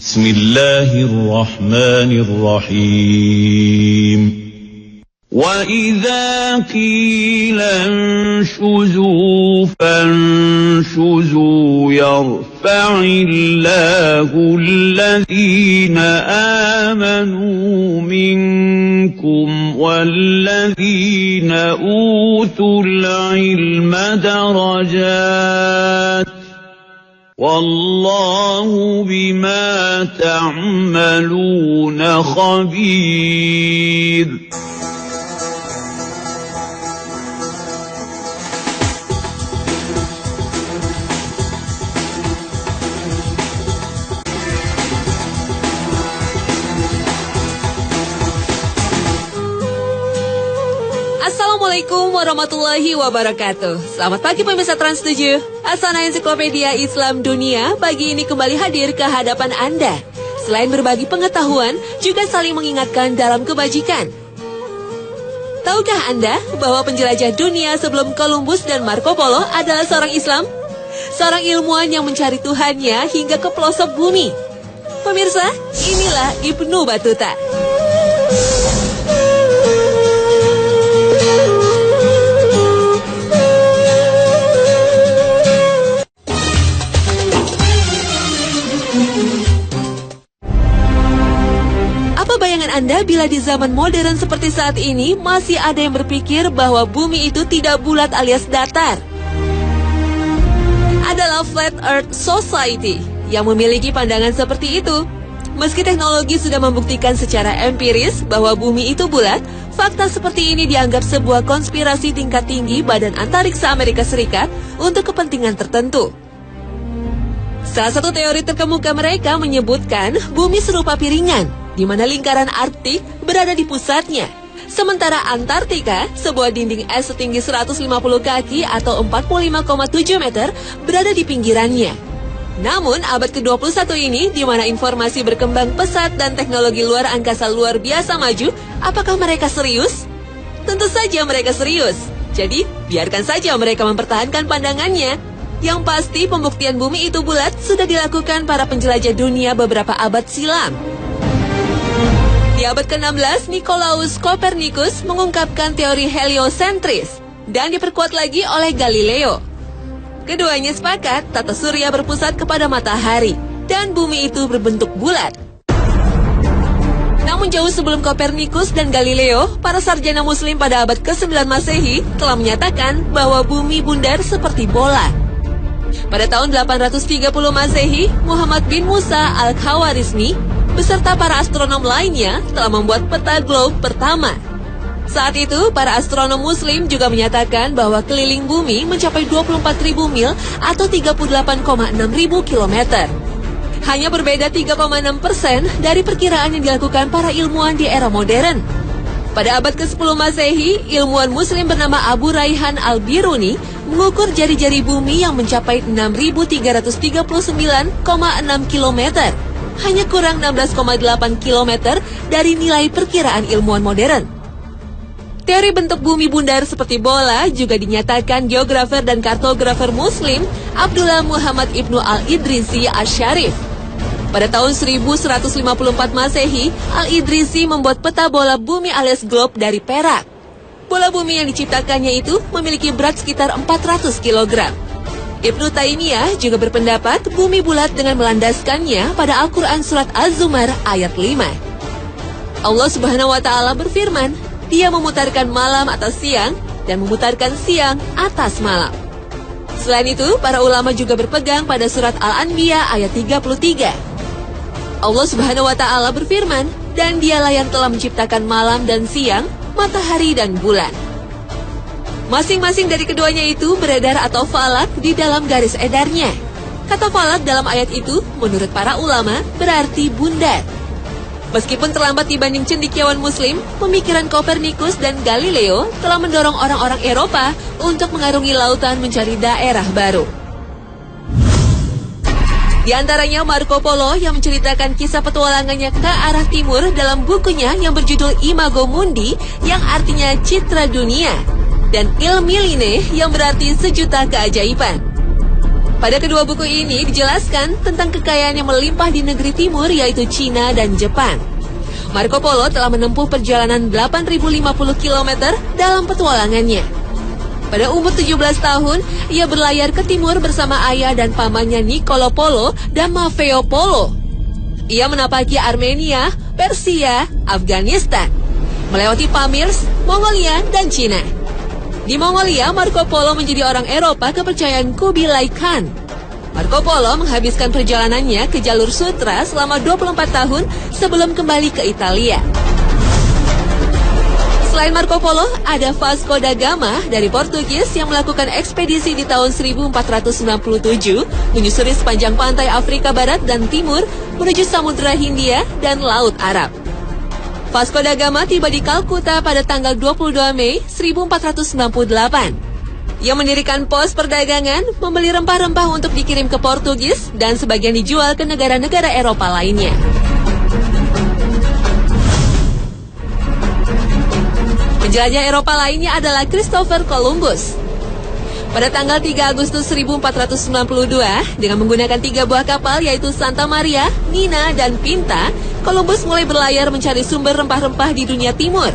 Bismillahirrahmanirrahim. وَإِذَا قِيلَ انشُزُوا فَانشُزُوا يَرْفَعِ اللَّهُ الَّذِينَ آمَنُوا مِنكُمْ وَالَّذِينَ أُوتُوا الْعِلْمَ دَرَجَاتٍ وَاللَّهُ بِمَا تَعْمَلُونَ خَبِيرٌ. Assalamualaikum warahmatullahi wabarakatuh. Selamat pagi pemirsa Trans 7. Asana Ensiklopedia Islam Dunia pagi ini kembali hadir ke hadapan Anda. Selain berbagi pengetahuan, juga saling mengingatkan dalam kebajikan. Tahukah Anda bahwa penjelajah dunia sebelum Columbus dan Marco Polo adalah seorang Islam? Seorang ilmuwan yang mencari Tuhannya hingga ke pelosok bumi. Pemirsa, inilah Ibnu Battuta. Bayangan Anda bila di zaman modern seperti saat ini masih ada yang berpikir bahwa bumi itu tidak bulat alias datar. Adalah Flat Earth Society yang memiliki pandangan seperti itu. Meski teknologi sudah membuktikan secara empiris bahwa bumi itu bulat, fakta seperti ini dianggap sebuah konspirasi tingkat tinggi Badan Antariksa Amerika Serikat untuk kepentingan tertentu. Salah satu teori terkemuka mereka menyebutkan bumi serupa piringan, di mana lingkaran Arktik berada di pusatnya. Sementara Antartika, sebuah dinding es setinggi 150 kaki atau 45,7 meter, berada di pinggirannya. Namun, abad ke-21 ini, di mana informasi berkembang pesat dan teknologi luar angkasa luar biasa maju, apakah mereka serius? Tentu saja mereka serius. Jadi, biarkan saja mereka mempertahankan pandangannya. Yang pasti, pembuktian bumi itu bulat sudah dilakukan para penjelajah dunia beberapa abad silam. Di abad ke-16, Nicolaus Copernicus mengungkapkan teori heliosentris dan diperkuat lagi oleh Galileo. Keduanya sepakat tata surya berpusat kepada matahari dan bumi itu berbentuk bulat. Namun jauh sebelum Copernicus dan Galileo, para sarjana muslim pada abad ke-9 Masehi telah menyatakan bahwa bumi bundar seperti bola. Pada tahun 830 Masehi, Muhammad bin Musa al-Khawarizmi beserta para astronom lainnya telah membuat peta globe pertama. Saat itu, para astronom muslim juga menyatakan bahwa keliling bumi mencapai 24.000 mil atau 38,6 kilometer. Hanya berbeda 3,6% dari perkiraan yang dilakukan para ilmuwan di era modern. Pada abad ke-10 Masehi, ilmuwan muslim bernama Abu Raihan al-Biruni mengukur jari-jari bumi yang mencapai 6.339,6 kilometer. Hanya kurang 16,8 km dari nilai perkiraan ilmuwan modern. Teori bentuk bumi bundar seperti bola juga dinyatakan geografer dan kartografer muslim Abdullah Muhammad Ibnu al-Idrisi Asy-Syarif. Pada tahun 1154 Masehi, al-Idrisi membuat peta bola bumi alias globe dari perak. Bola bumi yang diciptakannya itu memiliki berat sekitar 400 kg. Ibnu Taimiyah juga berpendapat bumi bulat dengan melandaskannya pada Al-Quran Surat Az-Zumar ayat 5. Allah Subhanahu wa Ta'ala berfirman, Dia memutarkan malam atas siang dan memutarkan siang atas malam. Selain itu, para ulama juga berpegang pada Surat Al-Anbiya ayat 33. Allah Subhanahu wa Ta'ala berfirman, dan Dialah yang telah menciptakan malam dan siang, matahari dan bulan. Masing-masing dari keduanya itu beredar atau falak di dalam garis edarnya. Kata falak dalam ayat itu, menurut para ulama, berarti bundar. Meskipun terlambat dibanding cendekiawan muslim, pemikiran Copernicus dan Galileo telah mendorong orang-orang Eropa untuk mengarungi lautan mencari daerah baru. Di antaranya Marco Polo yang menceritakan kisah petualangannya ke arah timur dalam bukunya yang berjudul Imago Mundi, yang artinya citra dunia, dan Il Milline yang berarti sejuta keajaiban. Pada kedua buku ini dijelaskan tentang kekayaan yang melimpah di negeri timur yaitu Cina dan Jepang. Marco Polo telah menempuh perjalanan 8.050 km dalam petualangannya. Pada umur 17 tahun, ia berlayar ke timur bersama ayah dan pamannya Niccolo Polo dan Maffeo Polo. Ia menapaki Armenia, Persia, Afghanistan, melewati Pamirs, Mongolia, dan Cina. Di Mongolia, Marco Polo menjadi orang Eropa kepercayaan Kubilai Khan. Marco Polo menghabiskan perjalanannya ke jalur sutra selama 24 tahun sebelum kembali ke Italia. Selain Marco Polo, ada Vasco da Gama dari Portugis yang melakukan ekspedisi di tahun 1497, menyusuri sepanjang pantai Afrika Barat dan Timur menuju Samudra Hindia dan Laut Arab. Vasco da Gama tiba di Kalkuta pada tanggal 22 Mei 1498. Ia mendirikan pos perdagangan, membeli rempah-rempah untuk dikirim ke Portugis dan sebagian dijual ke negara-negara Eropa lainnya. Penjelajah Eropa lainnya adalah Christopher Columbus. Pada tanggal 3 Agustus 1492, dengan menggunakan 3 buah kapal yaitu Santa Maria, Nina, dan Pinta, Columbus mulai berlayar mencari sumber rempah-rempah di dunia timur.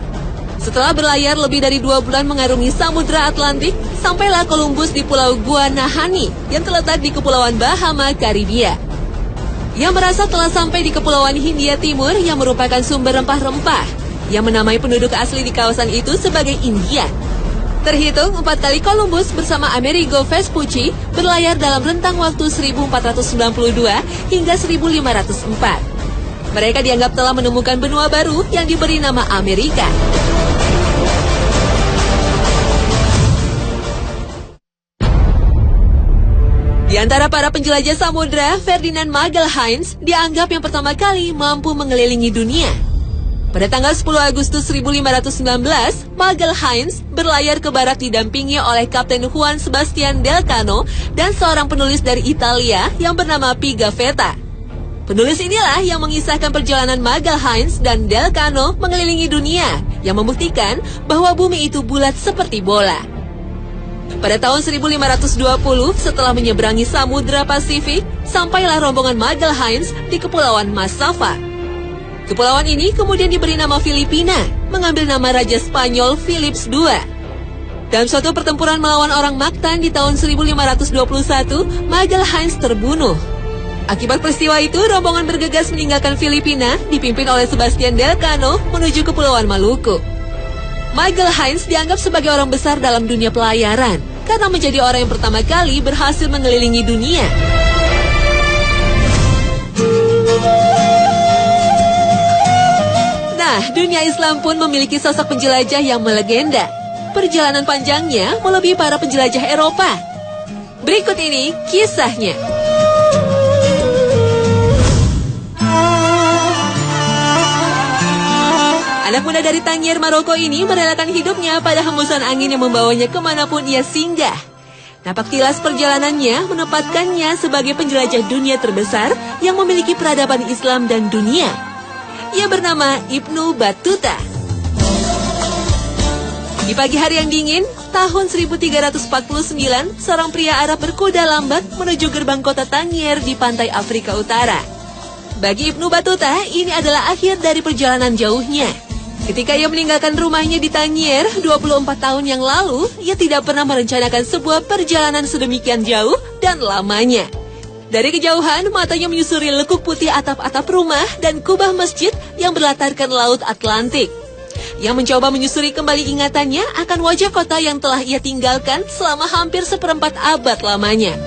Setelah berlayar lebih dari 2 bulan mengarungi Samudra Atlantik, sampailah Columbus di Pulau Guanahani yang terletak di Kepulauan Bahama, Karibia. Ia merasa telah sampai di Kepulauan Hindia Timur yang merupakan sumber rempah-rempah. Ia menamai penduduk asli di kawasan itu sebagai India. Terhitung 4 kali Columbus bersama Amerigo Vespucci berlayar dalam rentang waktu 1492 hingga 1504. Mereka dianggap telah menemukan benua baru yang diberi nama Amerika. Di antara para penjelajah samudra, Ferdinand Magelhaens dianggap yang pertama kali mampu mengelilingi dunia. Pada tanggal 10 Agustus 1519, Magelhaens berlayar ke barat didampingi oleh Kapten Juan Sebastian Delcano dan seorang penulis dari Italia yang bernama Pigafetta. Penulis inilah yang mengisahkan perjalanan Magelhaens dan Delcano mengelilingi dunia, yang membuktikan bahwa bumi itu bulat seperti bola. Pada tahun 1520, setelah menyeberangi Samudra Pasifik, sampailah rombongan Magelhaens di Kepulauan Massawa. Kepulauan ini kemudian diberi nama Filipina, mengambil nama Raja Spanyol Philips II. Dalam suatu pertempuran melawan orang Mactan di tahun 1521, Magelhaens terbunuh. Akibat peristiwa itu, rombongan bergegas meninggalkan Filipina, dipimpin oleh Sebastian Delcano menuju Kepulauan Maluku. Magelhaens dianggap sebagai orang besar dalam dunia pelayaran, karena menjadi orang yang pertama kali berhasil mengelilingi dunia. Nah, dunia Islam pun memiliki sosok penjelajah yang melegenda. Perjalanan panjangnya melebihi para penjelajah Eropa. Berikut ini kisahnya. Anak muda dari Tangier, Maroko ini merelakan hidupnya pada hembusan angin yang membawanya kemanapun ia singgah. Napak tilas perjalanannya menempatkannya sebagai penjelajah dunia terbesar yang memiliki peradaban Islam dan dunia. Ia bernama Ibnu Battuta. Di pagi hari yang dingin, tahun 1349, seorang pria Arab berkuda lambat menuju gerbang kota Tangier di pantai Afrika Utara. Bagi Ibnu Battuta, ini adalah akhir dari perjalanan jauhnya. Ketika ia meninggalkan rumahnya di Tangier 24 tahun yang lalu, ia tidak pernah merencanakan sebuah perjalanan sedemikian jauh dan lamanya. Dari kejauhan, matanya menyusuri lekuk putih atap-atap rumah dan kubah masjid yang berlatarkan Laut Atlantik. Ia mencoba menyusuri kembali ingatannya akan wajah kota yang telah ia tinggalkan selama hampir 1/4 abad lamanya.